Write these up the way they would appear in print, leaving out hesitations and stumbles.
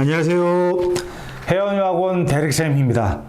안녕하세요. 혜원유학원 대릭쌤입니다.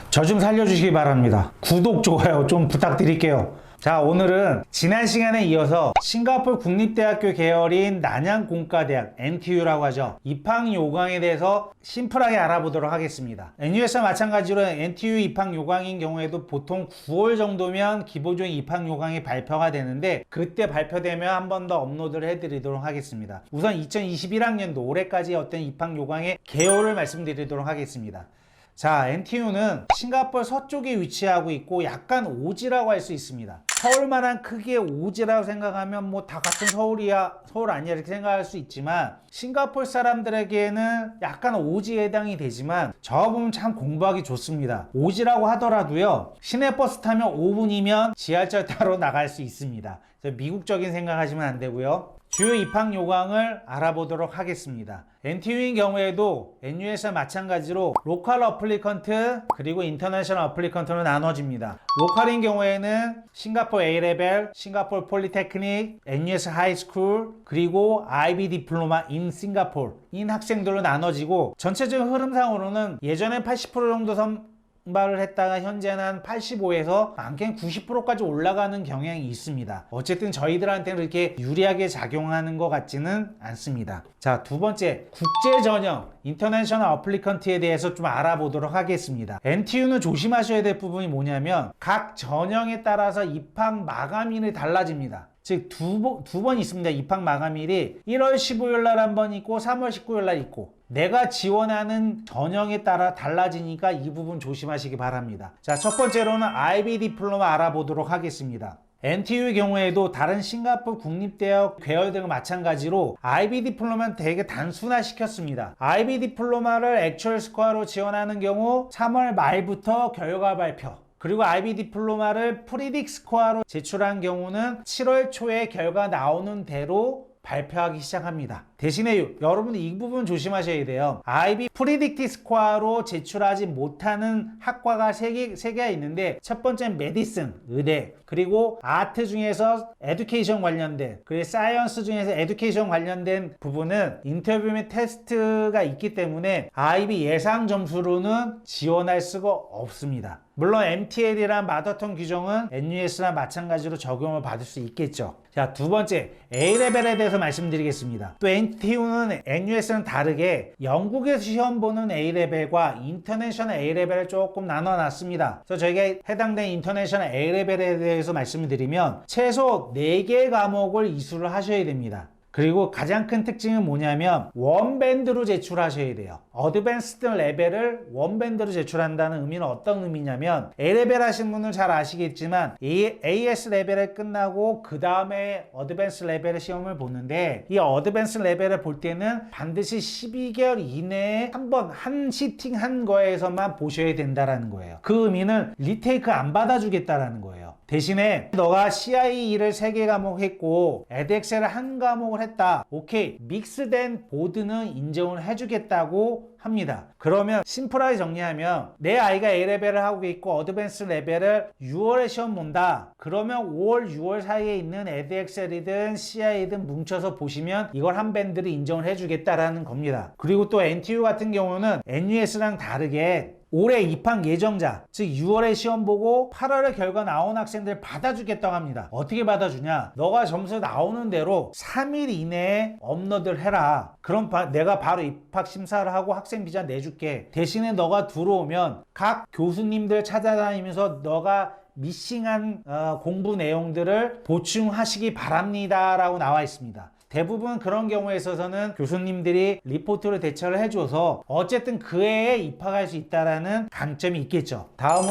저 좀 살려주시기 바랍니다. 구독, 좋아요 좀 부탁드릴게요. 자, 오늘은 지난 시간에 이어서 싱가포르 국립대학교 계열인 난양공과대학 NTU라고 하죠. 입학 요강에 대해서 심플하게 알아보도록 하겠습니다. NUS와 마찬가지로 NTU 입학 요강인 경우에도 보통 9월 정도면 기본적인 입학 요강이 발표가 되는데, 그때 발표되면 한 번 더 업로드를 해드리도록 하겠습니다. 우선 2021학년도 올해까지 어떤 입학 요강의 개요를 말씀드리도록 하겠습니다. 자, NTU는 싱가포르 서쪽에 위치하고 있고 약간 오지라고 할 수 있습니다. 서울만한 크기의 오지라고 생각하면 뭐 다 같은 서울이야, 서울 아니야 이렇게 생각할 수 있지만, 싱가포르 사람들에게는 약간 오지에 해당이 되지만 저 부분 참 공부하기 좋습니다. 오지라고 하더라도요, 시내버스 타면 5분이면 지하철 타러 나갈 수 있습니다. 그래서 미국적인 생각하시면 안 되고요. 주요 입학 요강을 알아보도록 하겠습니다. NTU인 경우에도 NUS와 마찬가지로 로컬 어플리컨트 그리고 인터내셔널 어플리컨트로 나눠집니다. 로컬인 경우에는 싱가포르 A레벨, 싱가포르 폴리테크닉, NUS 하이스쿨, 그리고 IB 디플로마 인 싱가포르 인 학생들로 나눠지고, 전체적인 흐름상으로는 예전엔 80% 정도 선발을 했다가 현재는 한 85에서 많게는 90%까지 올라가는 경향이 있습니다. 어쨌든 저희들한테는 그렇게 유리하게 작용하는 것 같지는 않습니다. 자, 두 번째, 국제 전형 인터내셔널 어플리컨트에 대해서 좀 알아보도록 하겠습니다. NTU는 조심하셔야 될 부분이 뭐냐면, 각 전형에 따라서 입학 마감일이 달라집니다. 즉 두 번 있습니다. 입학 마감일이 1월 15일 날 한 번 있고 3월 19일 날 있고, 내가 지원하는 전형에 따라 달라지니까 이 부분 조심하시기 바랍니다. 자, 첫 번째로는 IB 디플로마 알아보도록 하겠습니다. NTU의 경우에도 다른 싱가포르 국립대학 계열들과 마찬가지로 IB 디플로마는 되게 단순화시켰습니다. IB 디플로마를 액츄얼 스코어로 지원하는 경우 3월 말부터 결과 발표, 그리고 IB 디플로마를 프리딕 스코어로 제출한 경우는 7월 초에 결과 나오는 대로 발표하기 시작합니다. 대신에 여러분들 이 부분 조심하셔야 돼요. IB 프리딕티 스코어로 제출하지 못하는 학과가 3개가 있는데, 첫 번째는 메디슨, 의대, 그리고 아트 중에서 에듀케이션 관련된, 그리고 사이언스 중에서 에듀케이션 관련된 부분은 인터뷰 및 테스트가 있기 때문에 IB 예상 점수로는 지원할 수가 없습니다. 물론 MTL이란 마더턴 규정은 NUS랑 마찬가지로 적용을 받을 수 있겠죠. 자, 두 번째, A레벨에 대해서 말씀드리겠습니다. 또 NTU는 NUS는 다르게 영국에서 시험 보는 A레벨과 인터내셔널 A레벨을 조금 나눠놨습니다. 그래서 저희가 해당된 인터내셔널 A레벨에 대해서 말씀을 드리면 최소 4개의 과목을 이수를 하셔야 됩니다. 그리고 가장 큰 특징은 뭐냐면 원밴드로 제출하셔야 돼요. 어드밴스드 레벨을 원밴드로 제출한다는 의미는 어떤 의미냐면, A레벨 하신 분은 잘 아시겠지만 AS 레벨을 끝나고 그 다음에 어드밴스 레벨의 시험을 보는데, 이 어드밴스 레벨을 볼 때는 반드시 12개월 이내에 한 시팅 한 거에서만 보셔야 된다라는 거예요. 그 의미는 리테이크 안 받아주겠다라는 거예요. 대신에 너가 CIE를 3개 과목 했고 에드엑셀을 1과목을 했다. 오케이, 믹스된 보드는 인정을 해주겠다고 합니다. 그러면 심플하게 정리하면, 내 아이가 A레벨을 하고 있고 어드밴스 레벨을 6월에 시험 본다. 그러면 5월, 6월 사이에 있는 에드엑셀이든 CI든 뭉쳐서 보시면 이걸 한 밴드를 인정을 해주겠다라는 겁니다. 그리고 또 NTU 같은 경우는 NUS랑 다르게 올해 입학 예정자, 즉 6월에 시험 보고 8월에 결과 나온 학생들 받아주겠다고 합니다. 어떻게 받아주냐? 너가 점수 나오는 대로 3일 이내에 업로드를 해라. 그럼 내가 바로 입학 심사를 하고 학생 비자 내줄게. 대신에 너가 들어오면 각 교수님들 찾아다니면서 너가 미싱한 공부 내용들을 보충하시기 바랍니다 라고 나와 있습니다. 대부분 그런 경우에 있어서는 교수님들이 리포트를 대처를 해줘서 어쨌든 그 해에 입학할 수 있다는 강점이 있겠죠. 다음은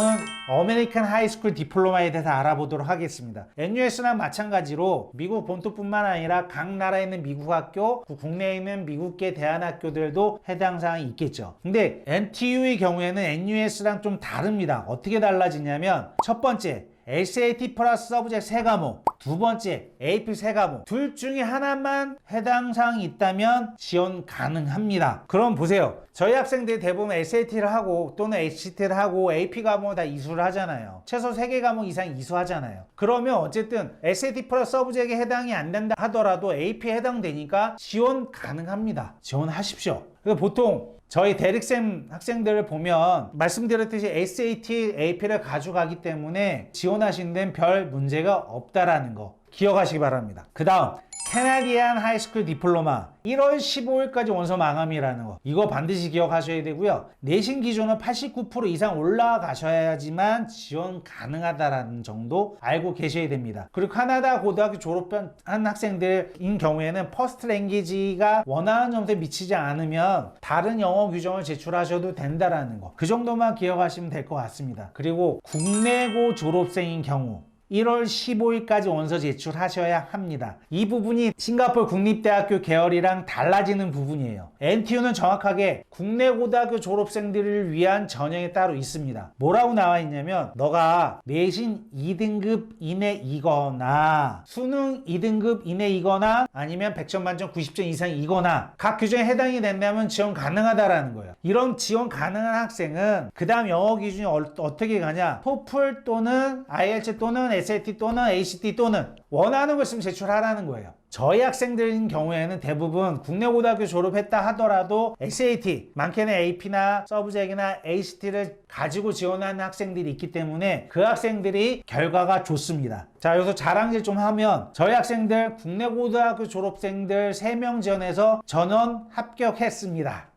아메리칸 하이스쿨 디플로마에 대해서 알아보도록 하겠습니다. NUS랑 마찬가지로 미국 본토뿐만 아니라 각 나라에 있는 미국 학교, 국내에 있는 미국계 대안학교들도 해당 사항이 있겠죠. 근데 NTU의 경우에는 NUS랑 좀 다릅니다. 어떻게 달라지냐면, 첫 번째, SAT 플러스 서브젝트 3과목, 두 번째 AP 3과목 둘 중에 하나만 해당 사항이 있다면 지원 가능합니다. 그럼 보세요. 저희 학생들이 대부분 SAT를 하고 또는 HT를 하고 AP 과목을 다 이수를 하잖아요. 최소 3개 과목 이상 이수하잖아요. 그러면 어쨌든 SAT 플러스 서브젝트에 해당이 안 된다 하더라도 AP에 해당되니까 지원 가능합니다. 지원하십시오. 그래서 보통 저희 대릭쌤 학생들을 보면 말씀드렸듯이 SAT, AP를 가져가기 때문에 지원하시는 데는 별 문제가 없다라는 거 기억하시기 바랍니다. 그 다음 캐나디안 하이스쿨 디플로마 1월 15일까지 원서 마감이라는 거 이거 반드시 기억하셔야 되고요. 내신 기준은 89% 이상 올라가셔야지만 지원 가능하다라는 정도 알고 계셔야 됩니다. 그리고 카나다 고등학교 졸업한 학생들인 경우에는 퍼스트 랭귀지가 원하는 점수에 미치지 않으면 다른 영어 규정을 제출하셔도 된다라는 거 그 정도만 기억하시면 될 것 같습니다. 그리고 국내고 졸업생인 경우 1월 15일까지 원서 제출하셔야 합니다. 이 부분이 싱가포르 국립대학교 계열이랑 달라지는 부분이에요. NTU는 정확하게 국내 고등학교 졸업생들을 위한 전형이 따로 있습니다. 뭐라고 나와 있냐면 너가 내신 2등급 이내이거나 수능 2등급 이내이거나 아니면 100점 만점 90점 이상이거나 각 규정에 해당이 된다면 지원 가능하다라는 거예요. 이런 지원 가능한 학생은 그 다음 영어 기준이 어떻게 가냐, 토플 또는 IELTS 또는 SAT 또는 ACT 또는 원하는 거 있으면 제출하라는 거예요. 저희 학생들인 경우에는 대부분 국내 고등학교 졸업했다 하더라도 SAT, 많게는 AP나 서브젝트나 ACT를 가지고 지원하는 학생들이 있기 때문에 그 학생들이 결과가 좋습니다. 자, 여기서 자랑질 좀 하면 저희 학생들 국내 고등학교 졸업생들 3명 지원해서 전원 합격했습니다.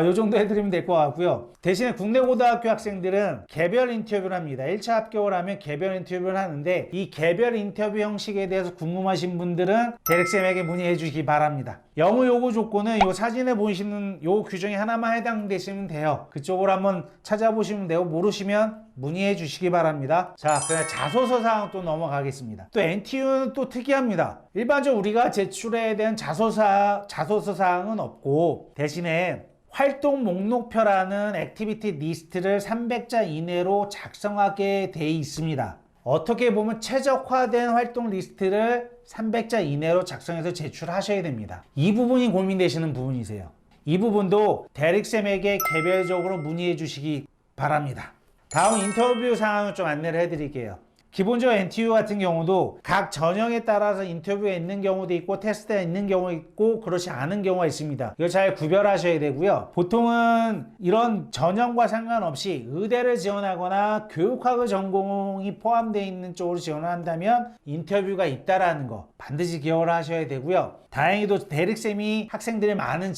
요 정도 해드리면 될 것 같고요. 대신에 국내 고등학교 학생들은 개별 인터뷰를 합니다. 1차 합격을 하면 개별 인터뷰를 하는데 이 개별 인터뷰 형식에 대해서 궁금하신 분들은 대릭쌤에게 문의해 주시기 바랍니다. 영어 요구 조건은 이 사진에 보이시는 요 규정에 하나만 해당되시면 돼요. 그쪽으로 한번 찾아보시면 되고 모르시면 문의해 주시기 바랍니다. 자, 그냥 자소서 사항 또 넘어가겠습니다. 또 NTU는 또 특이합니다. 일반적으로 우리가 제출해야 되는 자소서 사항은 없고 대신에 활동 목록표라는 액티비티 리스트를 300자 이내로 작성하게 돼 있습니다. 어떻게 보면 최적화된 활동 리스트를 300자 이내로 작성해서 제출하셔야 됩니다. 이 부분이 고민되시는 부분이세요. 이 부분도 대릭쌤에게 개별적으로 문의해 주시기 바랍니다. 다음 인터뷰 상황을 좀 안내를 해드릴게요. 기본적으로 NTU 같은 경우도 각 전형에 따라서 인터뷰가 있는 경우도 있고 테스트가 있는 경우가 있고 그렇지 않은 경우가 있습니다. 이거 잘 구별하셔야 되고요. 보통은 이런 전형과 상관없이 의대를 지원하거나 교육학의 전공이 포함되어 있는 쪽으로 지원을 한다면 인터뷰가 있다라는 거 반드시 기억을 하셔야 되고요. 다행히도 대릭쌤이 학생들이 많이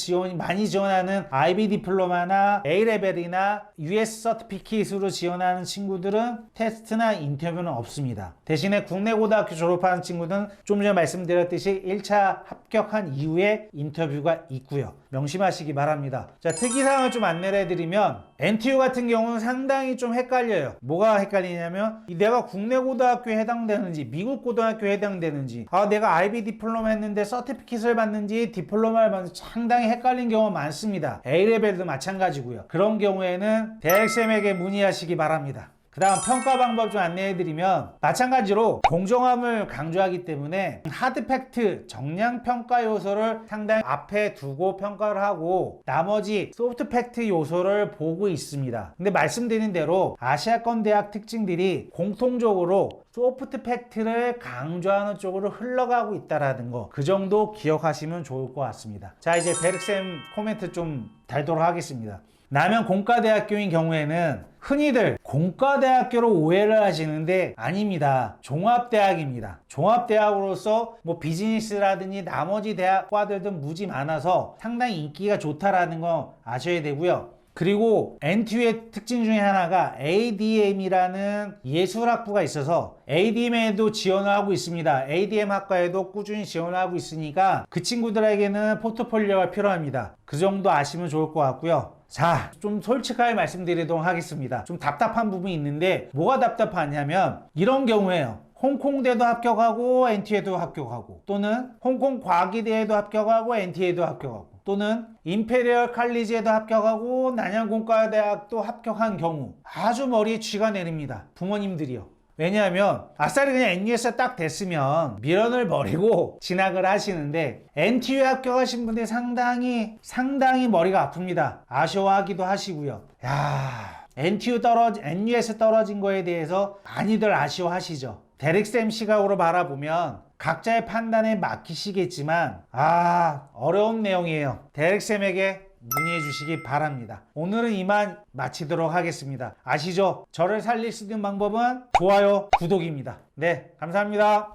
지원하는 IB 디플로마나 A레벨이나 US 서티피킷으로 지원하는 친구들은 테스트나 인터뷰는 없습니다. 대신에 국내 고등학교 졸업하는 친구들은 좀 전에 말씀드렸듯이 1차 합격한 이후에 인터뷰가 있고요. 명심하시기 바랍니다. 자, 특이사항을 좀 안내를 해드리면 NTU 같은 경우는 상당히 좀 헷갈려요. 뭐가 헷갈리냐면 내가 국내 고등학교에 해당되는지 미국 고등학교에 해당되는지 내가 IB 디플로마 했는데 서티피킷을 받는지 디플로마를 받는지 상당히 헷갈린 경우가 많습니다. A레벨도 마찬가지고요. 그런 경우에는 대학쌤에게 문의하시기 바랍니다. 그 다음 평가 방법 좀 안내해드리면 마찬가지로 공정함을 강조하기 때문에 하드팩트, 정량평가 요소를 상당히 앞에 두고 평가를 하고 나머지 소프트팩트 요소를 보고 있습니다. 근데 말씀드린 대로 아시아권 대학 특징들이 공통적으로 소프트팩트를 강조하는 쪽으로 흘러가고 있다는 거 그 정도 기억하시면 좋을 것 같습니다. 자, 이제 대릭쌤 코멘트 좀 달도록 하겠습니다. 남양 공과대학교인 경우에는 흔히들 공과대학교로 오해를 하시는데 아닙니다. 종합대학입니다. 종합대학으로서 비즈니스라든지 나머지 대학과들도 무지 많아서 상당히 인기가 좋다라는 거 아셔야 되고요. 그리고 NTU의 특징 중에 하나가 ADM이라는 예술학부가 있어서 ADM에도 지원을 하고 있습니다. ADM 학과에도 꾸준히 지원을 하고 있으니까 그 친구들에게는 포트폴리오가 필요합니다. 그 정도 아시면 좋을 것 같고요. 자, 좀 솔직하게 말씀드리도록 하겠습니다. 좀 답답한 부분이 있는데 뭐가 답답하냐면 이런 경우에요. 홍콩대도 합격하고 NTU에도 합격하고 또는 홍콩 과기대에도 합격하고 NTU에도 합격하고 또는 임페리얼 칼리지에도 합격하고 난양공과대학도 합격한 경우 아주 머리에 쥐가 내립니다. 부모님들이요. 왜냐하면 아싸리 그냥 NU에서 딱 됐으면 미련을 버리고 진학을 하시는데 NTU에 합격하신 분들이 상당히 머리가 아픕니다. 아쉬워하기도 하시고요. NU에서 떨어진 거에 대해서 많이들 아쉬워하시죠. 대릭쌤 시각으로 바라보면 각자의 판단에 맡기시겠지만 어려운 내용이에요. 대릭쌤에게 문의해 주시기 바랍니다. 오늘은 이만 마치도록 하겠습니다. 아시죠? 저를 살릴 수 있는 방법은 좋아요, 구독입니다. 네, 감사합니다.